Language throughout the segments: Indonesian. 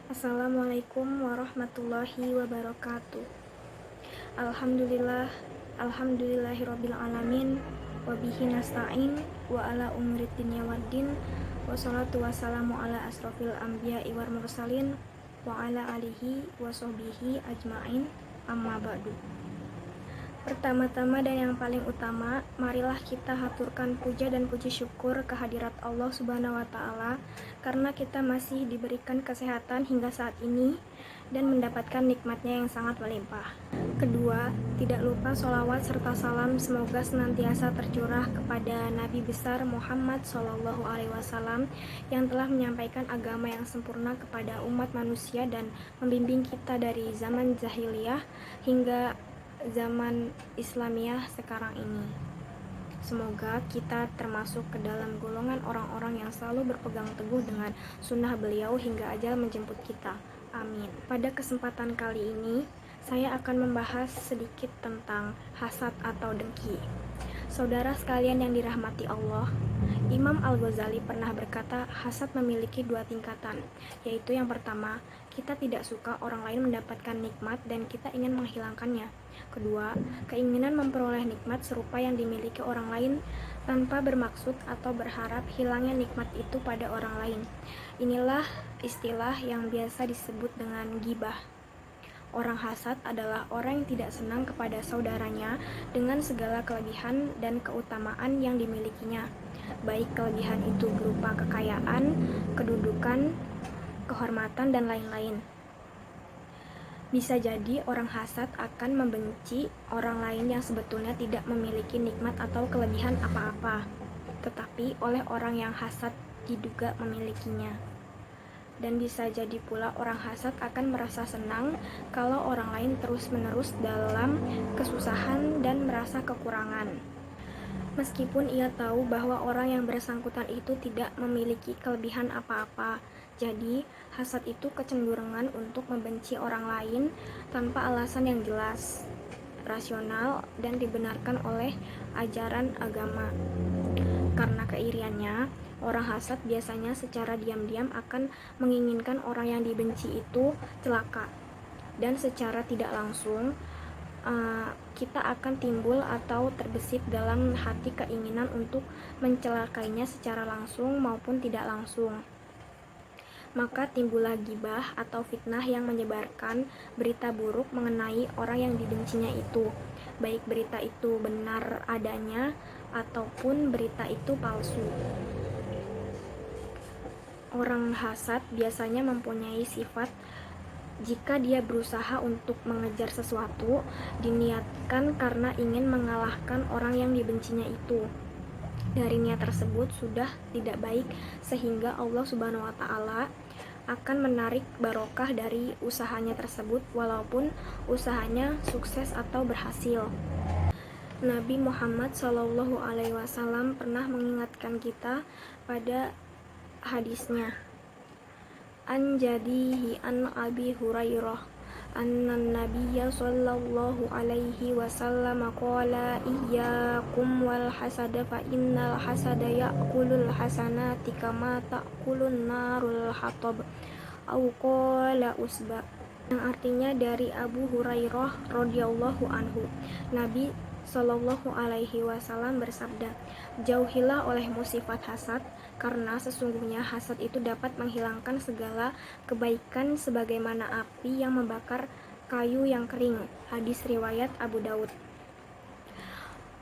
Assalamualaikum warahmatullahi wabarakatuh. Alhamdulillah, alhamdulillahirabbil alamin, wabihi nasta'in, wa ala umuri dunya waddin, wassalatu wassalamu ala asrofil anbiya'i wal mursalin, wa ala alihi wa sahbihi ajma'in, amma ba'du. Pertama-tama dan yang paling utama, marilah kita haturkan puja dan puji syukur kehadirat Allah Subhanahu wa Ta'ala, karena kita masih diberikan kesehatan hingga saat ini dan mendapatkan nikmatnya yang sangat melimpah. Kedua, tidak lupa sholawat serta salam semoga senantiasa tercurah kepada Nabi besar Muhammad SAW yang telah menyampaikan agama yang sempurna kepada umat manusia dan membimbing kita dari zaman jahiliyah hingga zaman Islamiyah sekarang ini. Semoga kita termasuk ke dalam golongan orang-orang yang selalu berpegang teguh dengan sunnah beliau hingga ajal menjemput kita. Amin. Pada kesempatan kali ini, saya akan membahas sedikit tentang hasad atau dengki. Saudara sekalian yang dirahmati Allah, Imam Al-Ghazali pernah berkata, hasad memiliki dua tingkatan, yaitu yang pertama, kita tidak suka orang lain mendapatkan nikmat dan kita ingin menghilangkannya. Kedua, keinginan memperoleh nikmat serupa yang dimiliki orang lain tanpa bermaksud atau berharap hilangnya nikmat itu pada orang lain. Inilah istilah yang biasa disebut dengan ghibah. Orang hasad adalah orang yang tidak senang kepada saudaranya dengan segala kelebihan dan keutamaan yang dimilikinya, baik kelebihan itu berupa kekayaan, kedudukan, kehormatan, dan lain-lain. Bisa jadi orang hasad akan membenci orang lain yang sebetulnya tidak memiliki nikmat atau kelebihan apa-apa, tetapi oleh orang yang hasad diduga memilikinya. Dan bisa jadi pula orang hasad akan merasa senang kalau orang lain terus-menerus dalam kesusahan dan merasa kekurangan, meskipun ia tahu bahwa orang yang bersangkutan itu tidak memiliki kelebihan apa-apa. Jadi, hasad itu kecenderungan untuk membenci orang lain tanpa alasan yang jelas, rasional, dan dibenarkan oleh ajaran agama. Karena keiriannya, orang hasad biasanya secara diam-diam akan menginginkan orang yang dibenci itu celaka. Dan secara tidak langsung, kita akan timbul atau terbesit dalam hati keinginan untuk mencelakainya secara langsung maupun tidak langsung. Maka timbullah ghibah atau fitnah yang menyebarkan berita buruk mengenai orang yang dibencinya itu, baik berita itu benar adanya ataupun berita itu palsu. Orang hasad biasanya mempunyai sifat jika dia berusaha untuk mengejar sesuatu, diniatkan karena ingin mengalahkan orang yang dibencinya itu. Dari niat tersebut sudah tidak baik, sehingga Allah Subhanahu wa Ta'ala akan menarik barokah dari usahanya tersebut walaupun usahanya sukses atau berhasil. Nabi Muhammad SAW pernah mengingatkan kita pada hadisnya, an jadihi an Abi Hurairah annan nabiyya sallallahu alaihi wasallam qala iyyakum wal hasada fa innal hasada ya'kulul hasanati kama ta'kulun narul hatab au qala usba, yang artinya dari Abu Hurairah radhiyallahu anhu, Nabi Shallallahu alaihi wasallam bersabda, jauhilah olehmu sifat hasad, karena sesungguhnya hasad itu dapat menghilangkan segala kebaikan sebagaimana api yang membakar kayu yang kering. Hadis riwayat Abu Daud.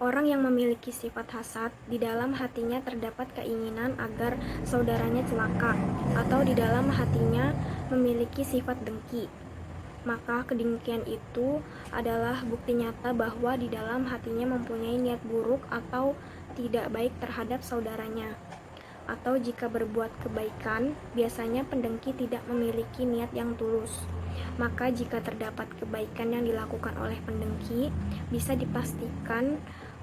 Orang yang memiliki sifat hasad, di dalam hatinya terdapat keinginan agar saudaranya celaka, atau di dalam hatinya memiliki sifat dengki. Maka kedengkian itu adalah bukti nyata bahwa di dalam hatinya mempunyai niat buruk atau tidak baik terhadap saudaranya. Atau jika berbuat kebaikan, biasanya pendengki tidak memiliki niat yang tulus. Maka jika terdapat kebaikan yang dilakukan oleh pendengki, bisa dipastikan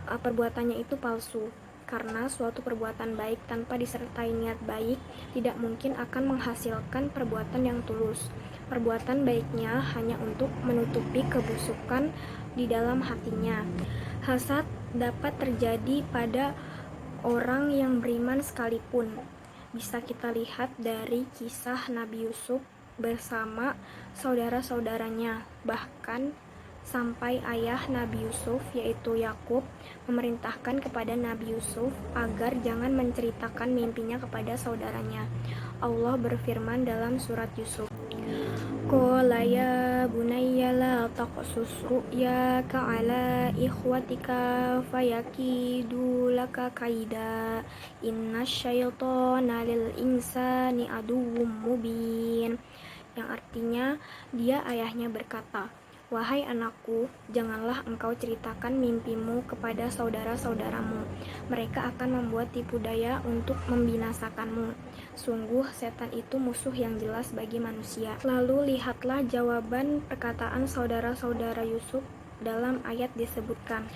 perbuatannya itu palsu. Karena suatu perbuatan baik tanpa disertai niat baik tidak mungkin akan menghasilkan perbuatan yang tulus. Perbuatan baiknya hanya untuk menutupi kebusukan di dalam hatinya. Hasad dapat terjadi pada orang yang beriman sekalipun. Bisa kita lihat dari kisah Nabi Yusuf bersama saudara-saudaranya. Bahkan sampai ayah Nabi Yusuf, yaitu Yakub, memerintahkan kepada Nabi Yusuf agar jangan menceritakan mimpinya kepada saudaranya. Allah berfirman dalam surat Yusuf, Qala ya bunayya la taqsus ru'yaka ala ikhwatika fayakidu laka kaida innasyaitana lil insani aduwwum mubin. Yang artinya, dia ayahnya berkata, wahai anakku, janganlah engkau ceritakan mimpimu kepada saudara-saudaramu. Mereka akan membuat tipu daya untuk membinasakanmu. Sungguh setan itu musuh yang jelas bagi manusia. Lalu lihatlah jawaban perkataan saudara-saudara Yusuf dalam ayat disebutkan.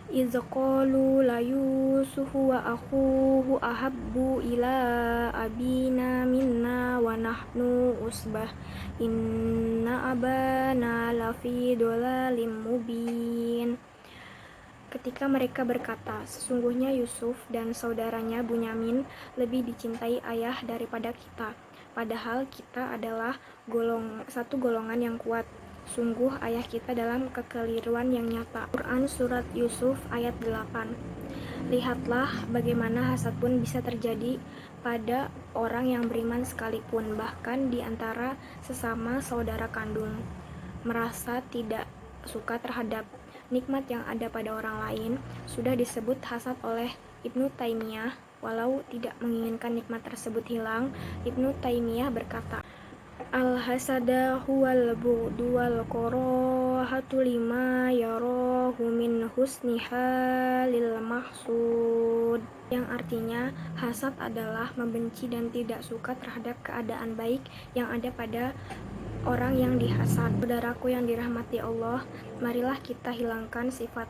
Iz qalu la Yusufu wa akhuhu ahabbu ila abina minna wa nahnu usbah inna abana lafi dhalalim mubin. Ketika mereka berkata, sesungguhnya Yusuf dan saudaranya Bunyamin lebih dicintai ayah daripada kita, padahal kita adalah satu golongan yang kuat. Sungguh ayah kita dalam kekeliruan yang nyata. Quran Surat Yusuf ayat 8. Lihatlah bagaimana hasad pun bisa terjadi pada orang yang beriman sekalipun, bahkan di antara sesama saudara kandung. Merasa tidak suka terhadap nikmat yang ada pada orang lain sudah disebut hasad oleh Ibnu Taimiyah. Walau tidak menginginkan nikmat tersebut hilang, Ibnu Taimiyah berkata, Al-hasada huwal bu'du wal qarahatu lima yarahu min husniha lil mahsud. Yang artinya, hasad adalah membenci dan tidak suka terhadap keadaan baik yang ada pada orang yang dihasad. Saudaraku yang dirahmati Allah, marilah kita hilangkan sifat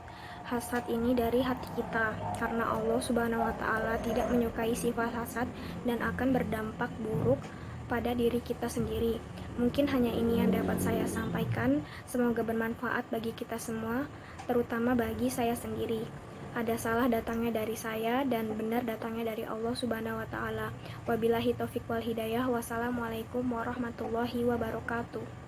hasad ini dari hati kita, karena Allah Subhanahu wa Ta'ala tidak menyukai sifat hasad dan akan berdampak buruk pada diri kita sendiri. Mungkin hanya ini yang dapat saya sampaikan. Semoga bermanfaat bagi kita semua, terutama bagi saya sendiri. Ada salah datangnya dari saya dan benar datangnya dari Allah Subhanahu wa Ta'ala. Wabillahi taufiq wal hidayah. Wassalamualaikum warahmatullahi wabarakatuh.